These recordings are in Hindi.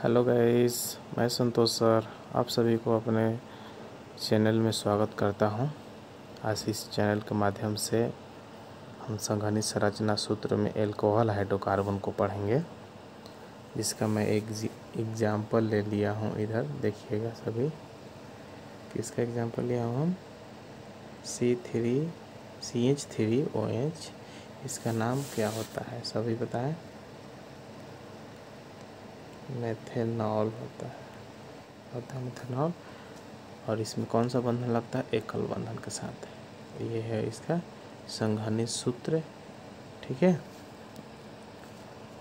हेलो गाइस, मैं संतोष सर आप सभी को अपने चैनल में स्वागत करता हूं। आज इस चैनल के माध्यम से हम संघनित संरचना सूत्र में एल्कोहल हाइड्रोकार्बन को पढ़ेंगे, जिसका मैं एक एग्जाम्पल ले लिया हूं। इधर देखिएगा सभी, किसका एग्जाम्पल लिया हूं हम? CH3OH। इसका नाम क्या होता है सभी बताएं? मेथेनॉल होता है मेथेनॉल। और इसमें कौन सा बंधन लगता है? एकल बंधन के साथ। ये है इसका संघनित सूत्र। ठीक है,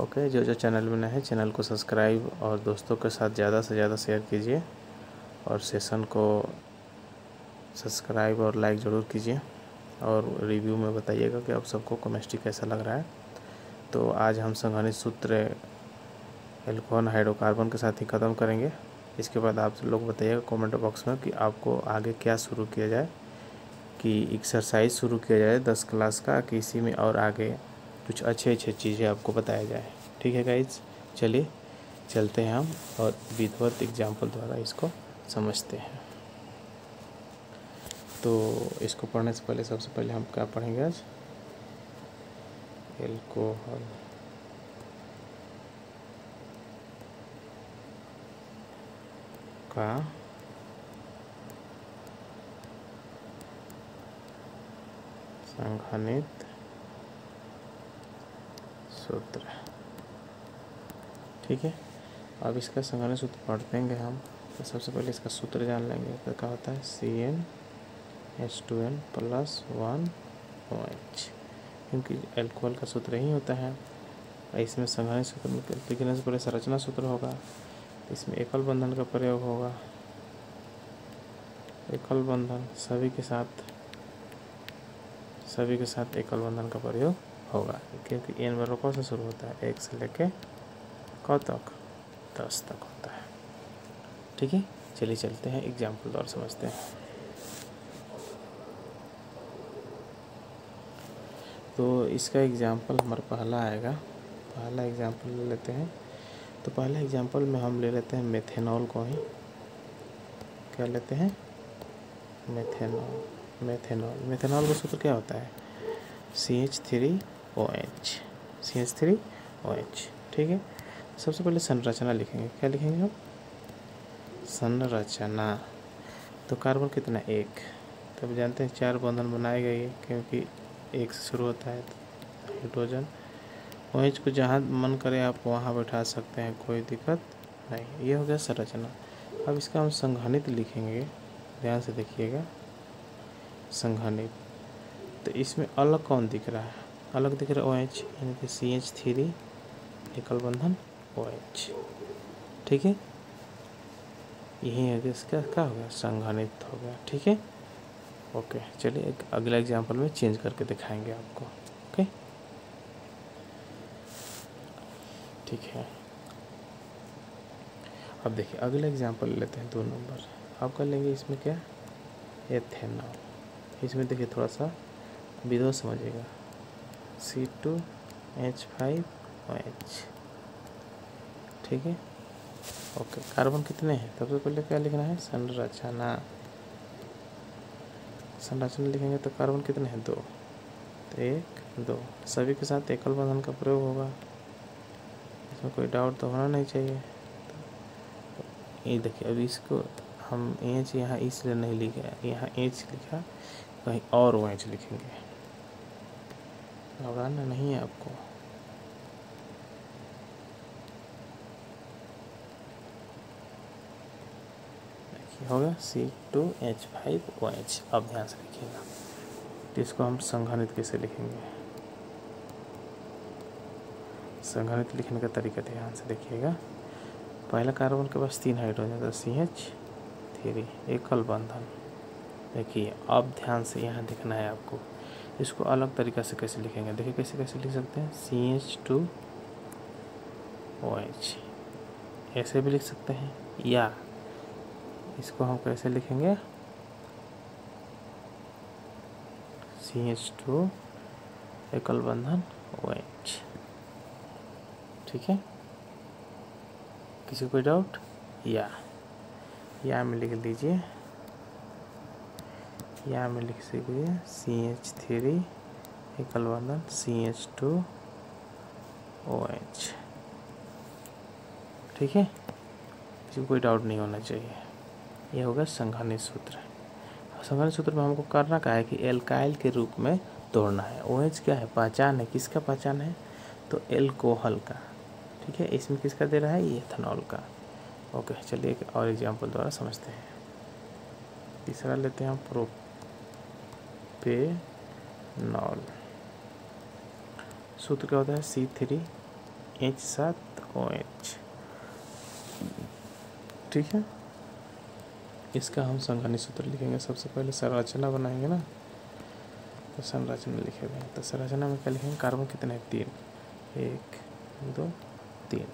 ओके। जो चैनल में नया है, चैनल को सब्सक्राइब और दोस्तों के साथ ज़्यादा से ज़्यादा शेयर कीजिए, और सेशन को सब्सक्राइब और लाइक ज़रूर कीजिए, और रिव्यू में बताइएगा कि आप सबको केमिस्ट्री कैसा लग रहा है। तो आज हम संघनित सूत्र एल्कोहल हाइड्रोकार्बन के साथ ही ख़त्म करेंगे। इसके बाद आप लोग बताइएगा कमेंट बॉक्स में कि आपको आगे क्या शुरू किया जाए, कि एक्सरसाइज शुरू किया जाए 10 क्लास का, कि इसी में और आगे कुछ अच्छे चीज़ें आपको बताया जाए। ठीक है गाइज, चलिए चलते हैं हम और विधिवत एग्जाम्पल द्वारा इसको समझते हैं। तो इसको पढ़ने से पहले सबसे पहले हम क्या पढ़ेंगे आज? एल्कोहल का संघनित सूत्र। ठीक है, अब इसका संघनित सूत्र पढ़ेंगे हम। तो सबसे पहले इसका सूत्र जान लेंगे। तो क्या होता है? CnH2n+1OH, क्योंकि एल्कोहल का सूत्र ही होता है। इसमें संघनित सूत्र लिखने से पहले संरचना सूत्र होगा, इसमें एकल बंधन का प्रयोग होगा। एकल बंधन सभी के साथ एकल बंधन का प्रयोग होगा, क्योंकि एन बराबर कौन से शुरू होता है? 1 से लेके कब तक? 10 तक होता है। ठीक है, चलिए चलते हैं एग्जाम्पल द्वारा समझते हैं। तो इसका एग्जाम्पल हमारा पहला आएगा। पहला एग्जाम्पल ले लेते हैं। तो पहला एग्जाम्पल में हम ले लेते हैं मेथेनॉल को ही। क्या लेते हैं? मेथेनॉल का सूत्र क्या होता है? CH3OH। ठीक है, सबसे पहले संरचना लिखेंगे। क्या लिखेंगे हम? संरचना। तो कार्बन कितना? 1। तब जानते हैं 4 बंधन बनाए गए, क्योंकि 1 से शुरू होता है हाइड्रोजन। OH को जहाँ मन करे आप वहाँ बैठा सकते हैं, कोई दिक्कत नहीं। ये हो गया संरचना। अब इसका हम संघनित लिखेंगे, ध्यान से देखिएगा। संघनित, तो इसमें अलग कौन दिख रहा है? अलग दिख रहा है OH, यानी कि CH3 एकल बंधन OH। ठीक है, यही है कि इसका क्या हो गया? संघनित हो गया। ठीक है, ओके। चलिए एक अगला एग्जाम्पल में चेंज करके दिखाएंगे आपको। ओके, ठीक है। अब देखिए अगला एग्जाम्पल लेते हैं 2 नंबर। आप कर लेंगे इसमें क्या? एथेनॉल। इसमें देखिए थोड़ा सा विधो समझिएगा। C2H5OH। ठीक है, ओके। कार्बन कितने हैं? सबसे पहले क्या लिखना है? संरचना लिखेंगे। तो कार्बन कितने हैं? 2। तो 1 2 सभी के साथ एकल बंधन का प्रयोग होगा, इसमें कोई डाउट तो होना नहीं चाहिए। तो ये देखिए, अब इसको हम एच यहाँ इसलिए नहीं लिखा, यहाँ एच लिखा, कहीं और OH लिखेंगे। घबराना नहीं है आपको। देखिए हो गया C2H5OH। अब ध्यान से लिखिएगा। तो इसको हम संघनित कैसे लिखेंगे? संघनित लिखने का तरीका ध्यान से देखिएगा। पहला कार्बन के पास 3 हाइड्रोजन, तो CH3 एकल बंधन। देखिए अब ध्यान से यहाँ लिखना है आपको। इसको अलग तरीका से कैसे लिखेंगे? देखिए कैसे लिख सकते हैं? CH2OH ऐसे भी लिख सकते हैं, या इसको हम कैसे लिखेंगे? CH2 एकल बंधन OH। ठीक है, किसी को कोई डाउट? या में लिख लीजिए, या में लिख सकते CH3 एकल बंधन CH2OH। ठीक है, किसी को कोई डाउट नहीं होना चाहिए। ये होगा संघानित सूत्र। संघानित सूत्र में हमको करना क्या है कि एल्काइल के रूप में तोड़ना है। OH क्या है? पहचान है। किसका पहचान है? तो एल्कोहल का। ठीक है, इसमें किसका दे रहा है? ये एथेनॉल का। ओके, चलिए एक और एग्जाम्पल द्वारा समझते हैं। तीसरा लेते हैं हम प्रोपेनॉल। सूत्र क्या होता है? C3H7OH। ठीक है, इसका हम संघानित सूत्र लिखेंगे। सबसे पहले संरचना बनाएंगे ना, तो संरचना लिखेंगे। तो संरचना में क्या लिखेंगे? कार्बन कितने हैं? 3, 1 2 3,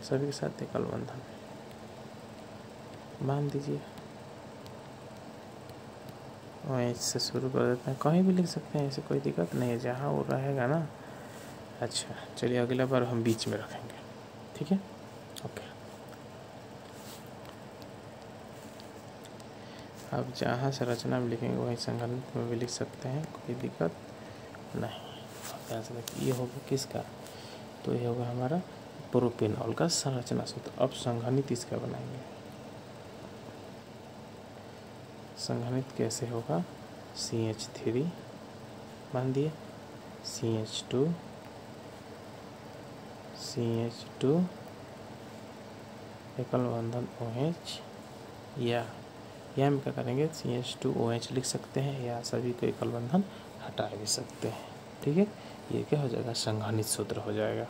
सभी के साथ एकल बंधन मान दीजिए। OH से शुरू कर देते हैं, कहीं भी लिख सकते हैं, ऐसे कोई दिक्कत नहीं है, जहाँ वो रहेगा ना। अच्छा, चलिए अगला बार हम बीच में रखेंगे। ठीक है, ओके। अब जहाँ संरचना में लिखेंगे वहीं संघानित में भी लिख सकते हैं, कोई दिक्कत नहीं। ध्यान से देखिए, ये होगा किसका? तो ये होगा हमारा प्रोपेनॉल का संरचना सूत्र। अब संघानित इसका बनाएंगे। संघानित कैसे होगा? CH3 मान दिए, CH2 एकल बंधन OH, या में क्या करेंगे? CH2OH लिख सकते हैं, या सभी को एकल बंधन हटा भी सकते हैं। ठीक है, ये क्या हो जाएगा? संघानित सूत्र हो जाएगा।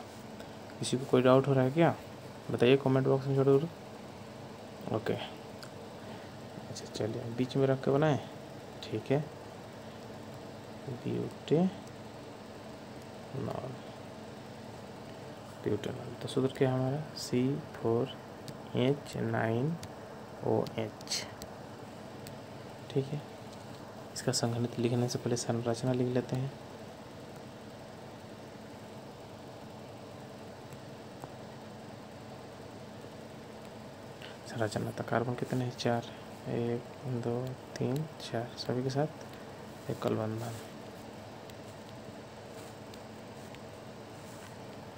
किसी को कोई डाउट हो रहा है क्या? बताइए कमेंट बॉक्स में जरूर। ओके, अच्छा चलिए बीच में रख के बनाएं। ठीक है, ब्यूटेनॉल। तो सूत्र क्या है हमारा? C4H9OH। ठीक है, इसका संघनित लिखने से पहले संरचना लिख लेते हैं। संरचना तो कार्बन कितने हैं? 4, 1 2 3 4, सभी के साथ एकल बंधन।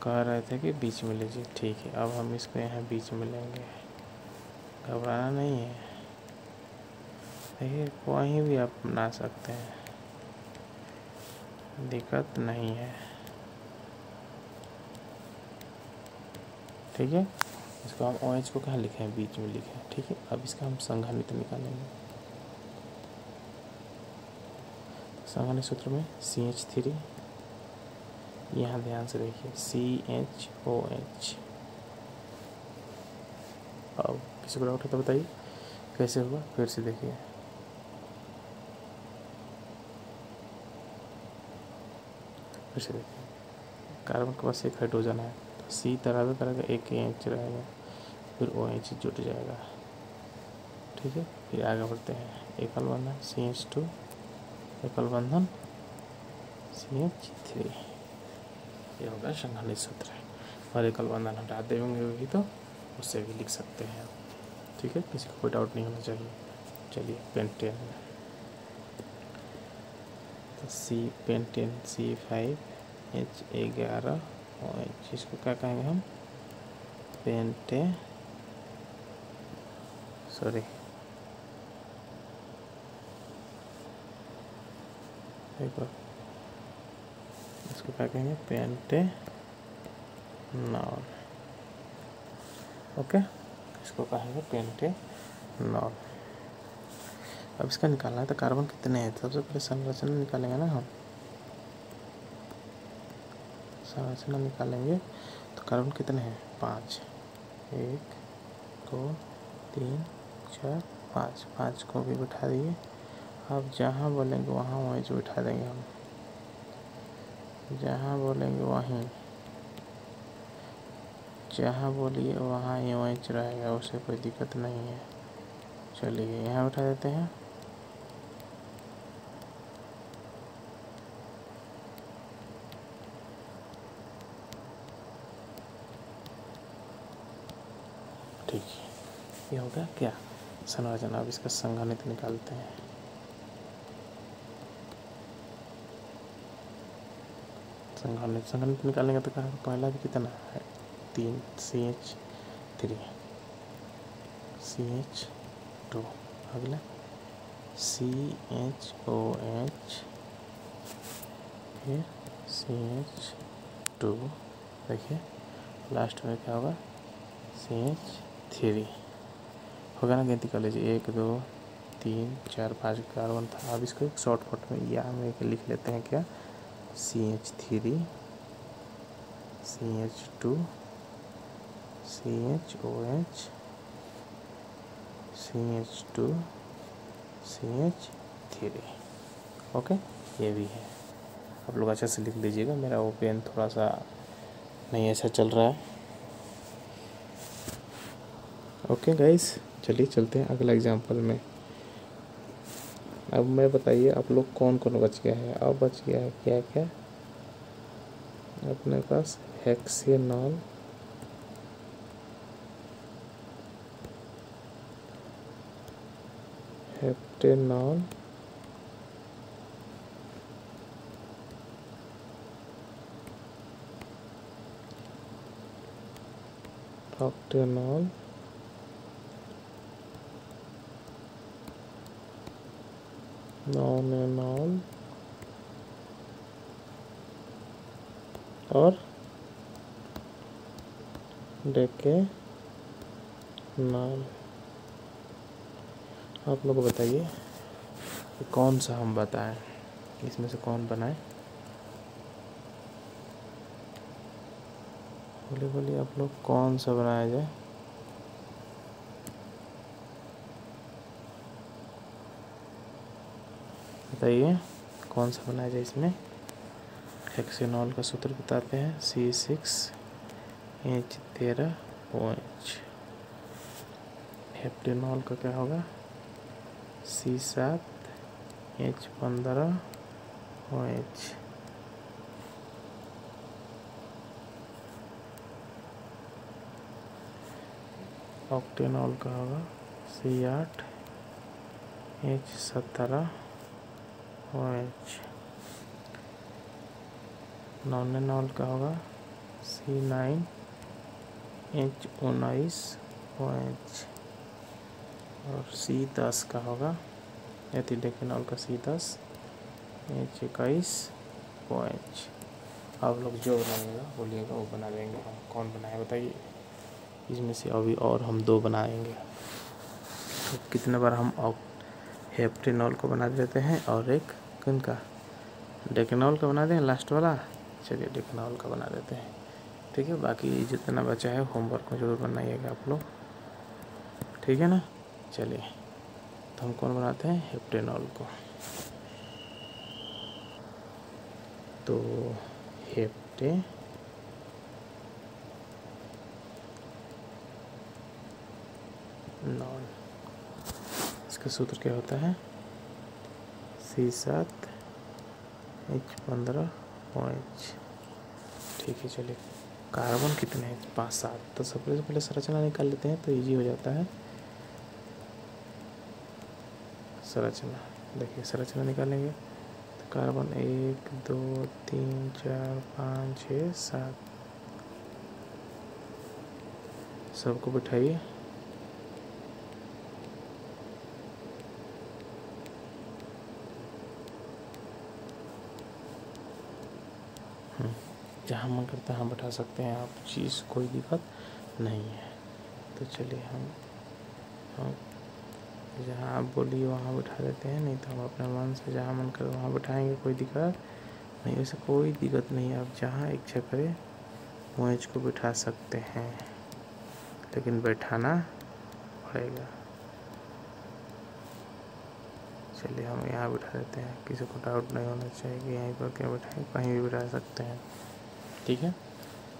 कह रहे थे कि बीच में लीजिए। ठीक है, अब हम इसको यहाँ बीच में लेंगे, घबराना नहीं है। देखिए कहीं भी आप बना सकते हैं, दिक्कत नहीं है। ठीक है, इसको हम OH को कहाँ लिखे हैं? बीच में लिखे हैं। ठीक है, अब इसका हम संघानित निकालेंगे। संघानित सूत्र में CH3, यहाँ ध्यान से देखिए CHOH। अब किसी को डाउट है तो बताइए कैसे होगा? फिर से देखिए, कार्बन के पास एक हाइड्रोजन है, तो C तरह करेगा, एक OH रहेगा, फिर OH जुट जाएगा। ठीक है, फिर आगे बढ़ते हैं। एकल बंधन CH2, एकल बंधन CH3, ये होगा संघानित सूत्र। और एकल बंधन हटा देंगे भी तो उससे भी लिख सकते हैं। ठीक है, किसी को कोई डाउट नहीं होना चाहिए। चलिए पेंटेन, तो पेंटेन C5H11OH, इसको क्या कहेंगे हम? इसको क्या कहेंगे? पेंटेनॉल। ओके, इसको कहेंगे पेंटेनॉल। अब इसका निकालना है, तो कार्बन कितने हैं? सबसे पहले संरचना निकालेंगे ना हम। संरचना निकालेंगे तो कार्बन कितने हैं? 5, 1 2 3 4 5, 5 को भी बिठा दिए। अब जहाँ बोलेंगे वहाँ OH बिठा देंगे हम, जहाँ बोलेंगे वहीं, जहाँ बोलिए वहाँ ही OH रहेगा, उससे कोई दिक्कत नहीं है। चलिए यहाँ बिठा देते हैं। ठीक है, ये होगा क्या संरचना। अब इसका संघनित निकालते हैं। संघनित निकालेंगे तो कहा पहला भी कितना है 3 CH3 CH2, अगला CHOH फिर CH2, देखिए लास्ट में क्या होगा CH3 होगा ना। गिनती कर लीजिए 1 2 3 4 5 कार्बन था। अब इसको एक शॉर्टकट में या में लिख लेते हैं क्या CH3 CH2 CHOH CH2 CH3। Okay, ये भी है। आप लोग अच्छा से लिख लीजिएगा, मेरा वो पेन थोड़ा सा नहीं ऐसा चल रहा है। ओके गाइस, चलिए चलते हैं अगला एग्जांपल में। अब मैं बताइए आप लोग कौन कौन बच गया है। अब बच गया है क्या क्या अपने पास हेक्सेनॉल, हेप्टेनॉल, ऑक्टेनॉल, नॉनेनॉल और डेकेनॉल। आप लोग बताइए कि कौन सा हम बताएं, इसमें से कौन बनाए। बोलिए बोलिए आप लोग कौन सा बनाया जाए। बताइए कौन सा बनाया जाए इसमें। हेक्सेनॉल का सूत्र बताते हैं C6H13OH। हेप्टेनॉल का क्या होगा C7H15OH। ऑक्टेनॉल का होगा C8H17OH। नॉनेनॉल का होगा C9H19OH। और C10 का होगा एथिडेकेनॉल का C10H21OH। आप लोग जो बनाएंगे बोलिएगा वो बना देंगे। हम कौन बनाए बताइए। इसमें से अभी और हम 2 बनाएंगे। तो कितने बार हम हेप्टेनॉल को बना देते हैं और एक किन का डेकेनॉल का बना दें लास्ट वाला। चलिए डेकेनॉल का बना देते हैं, ठीक है। बाकी जितना बचा है होमवर्क में जरूर बनाइएगा आप लोग, ठीक है ना। चलिए तो हम कौन बनाते हैं हेप्टेनॉल को। तो हेप्टेनॉल इसका सूत्र क्या होता है C7H15OH। ठीक है, चलिए कार्बन कितने हैं 5 7। तो सबसे पहले संरचना निकाल लेते हैं तो इजी हो जाता है। संरचना देखिए, संरचना निकालेंगे तो कार्बन 1 2 3 4 5 6 7 सबको बिठाइए। जहाँ मन करता है हम बैठा सकते हैं आप, चीज़ कोई दिक्कत नहीं है। तो चलिए हम जहाँ आप बोलिए वहाँ बैठा देते हैं, नहीं तो हम अपने मन से जहाँ मन करे वहाँ बैठाएंगे, कोई दिक्कत नहीं। वैसे कोई दिक्कत नहीं है, आप जहाँ इच्छा करें वहाँ इसको बैठा सकते हैं, लेकिन बैठाना पड़ेगा। चलिए हम यहाँ बैठा देते हैं, किसी को डाउट नहीं होना चाहिए कि यहीं पर क्या बैठाएं, कहीं भी बैठा सकते हैं, ठीक है।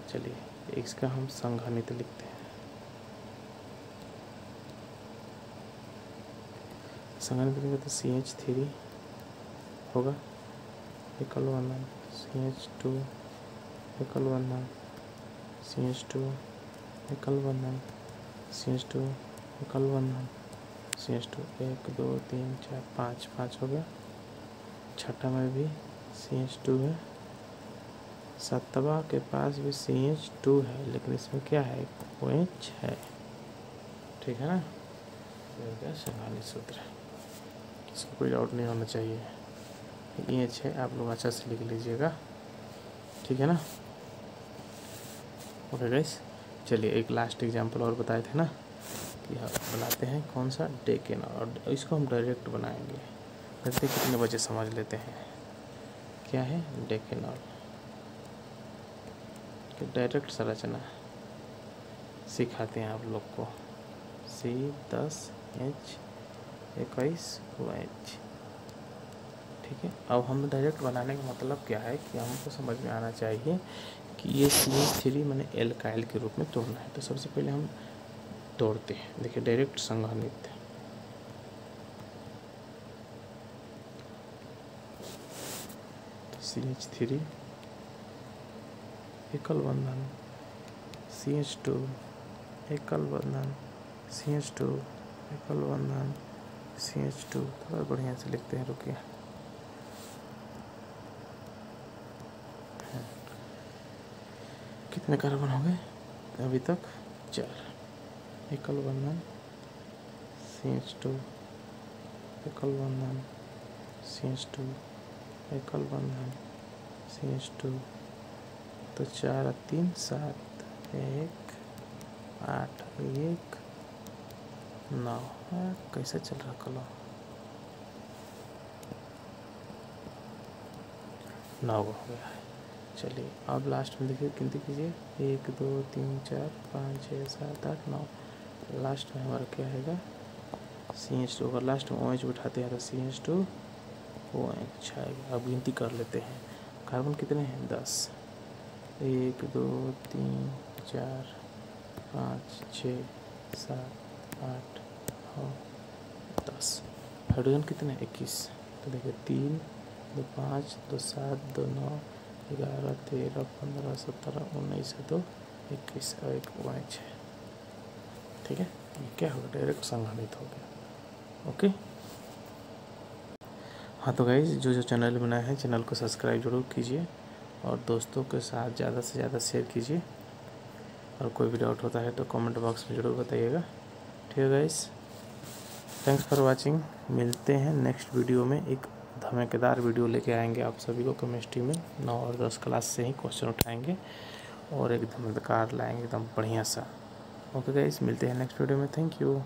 चलिए इसका हम संघनित लिखते हैं। संघनित लिखेंगे तो CH3 होगा एकल बंधन, CH2 एकल बंधन, CH2 एकल बंधन, CH2 एकल बंधन CH2 1 2 3 4 5 5 हो गया। छठा में भी CH2 है। सातवां के पास भी CH2 है, लेकिन इसमें क्या है, OH है। ठीक है ना, ये हो गया संगाली सूत्र। इसको कोई डाउट नहीं होना चाहिए। OH है, आप लोग अच्छा से लिख लीजिएगा। ठीक है ना। ओके गाइस, चलिए एक लास्ट एग्जांपल और बताए थे ना कि हम बनाते हैं कौन सा, डेकेनॉल, और इसको हम डायरेक्ट बनाएंगे। देखते कितने बच्चे समझ लेते हैं क्या है डेकेनॉल कि डायरेक्ट संरचना सिखाते हैं आप लोग को। C10H21OH। ठीक है, अब हम डायरेक्ट बनाने का मतलब क्या है कि हमको समझ में आना चाहिए कि ये CH3 मैंने एल्काइल के रूप में तोड़ना है। तो सबसे पहले हम तोड़ते हैं। देखिए डायरेक्ट संघनित, CH3 एकल बंधन CH2 एकल बंधन CH2 एकल बंधन CH2। थोड़ा बढ़िया से लिखते हैं, रुकिए। कितने कार्बन हो गए अभी तक? 4। एकल बंधन CH2 एकल बंधन CH2 एकल बंधन CH2। तो 4 और 3 7 1 8 1 9। कैसे चल रहा कलम? 9 हो गया है। चलिए अब लास्ट में देखिए, गिनती कीजिए 1 2 3 4 5 6 7 8 9। लास्ट में हमारा क्या आएगा? CH2। अगर लास्ट में OH बिठाते हैं तो CH2 OH आएगा। अब गिनती कर लेते हैं, कार्बन कितने हैं? 10। 1 2 3 4 5 6 7 8 9 10। हाइड्रोजन कितने? 21। तो देखिए 3 2 5 2 7 2 9 11 13 15 17 19 2 21 और 1 OH है। ठीक है, ये क्या होगा? डायरेक्ट संघनित हो गया। ओके। हाँ तो गाइज, जो चैनल बनाया है, चैनल को सब्सक्राइब जरूर कीजिए और दोस्तों के साथ ज़्यादा से ज़्यादा शेयर कीजिए। और कोई भी डाउट होता है तो कमेंट बॉक्स में ज़रूर बताइएगा। ठीक है गाइज, थैंक्स फॉर वाचिंग। मिलते हैं नेक्स्ट वीडियो में। एक धमाकेदार वीडियो लेके आएंगे आप सभी को। केमिस्ट्री में 9 और 10 क्लास से ही क्वेश्चन उठाएंगे और एक धमाकेदार लाएंगे एकदम बढ़िया सा। ओके गाइज, मिलते हैं नेक्स्ट वीडियो में। Thank you.